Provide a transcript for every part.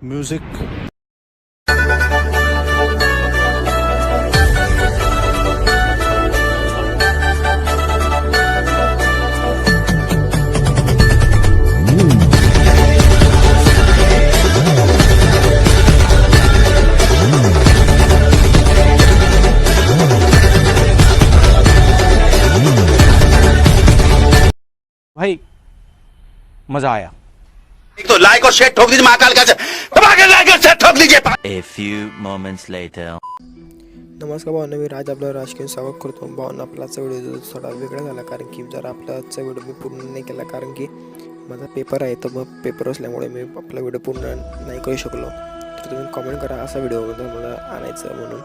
Music. भाई मजा आया। एक तो लाइक और शेयर ठोक दीजिए महाकाल का लाइक और शेयर ठोक दीजिए। A few moments later. नमस्कार भावना, मी राज आपलं राजकीय स्वागत करतो. भावना, आपला आजचा व्हिडिओ थोडा वेगळा झाला कारण की जर आपला आजचा व्हिडिओ मी पूर्ण नाही केला कारण की माझा पेपर आहे, तर मग पेपर असल्यामुळे मी आपला व्हिडिओ पूर्ण नाही करू शकलो. तर तुम्ही कमेंट करा असा व्हिडिओ मला आणायचं म्हणून,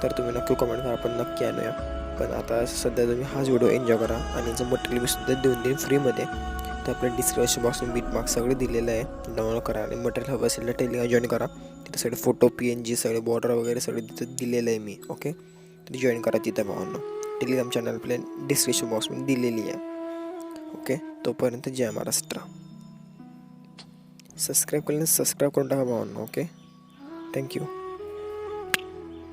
तर तुम्ही नक्की कमेंट करा, आपण नक्की आणूया. पण आता सध्या तुम्ही हाच व्हिडिओ एन्जॉय करा आणि जर मटेरियल मी सुद्धा देऊन देईन फ्रीमध्ये. तर आपल्या डिस्क्रिप्शन बॉक्समध्ये बीट मार्क्स सगळे दिलेलं आहे, डाउनलोड करा आणि मटेरियल हवं असेल तर टेलिग्राम जॉईन करा. तिथे सगळे फोटो PNG सगळे बॉर्डर वगैरे सगळे तिथं दिलेलं आहे मी. ओके, तर जॉईन करा तिथं भावांनो. टेलिग्राम चॅनल आपल्या डिस्क्रिप्शन बॉक्समध्ये दिलेली आहे. ओके, तोपर्यंत जय महाराष्ट्र. सबस्क्राईब केल्याने सबस्क्राईब करून टाका भावांनो. Okay, thank you.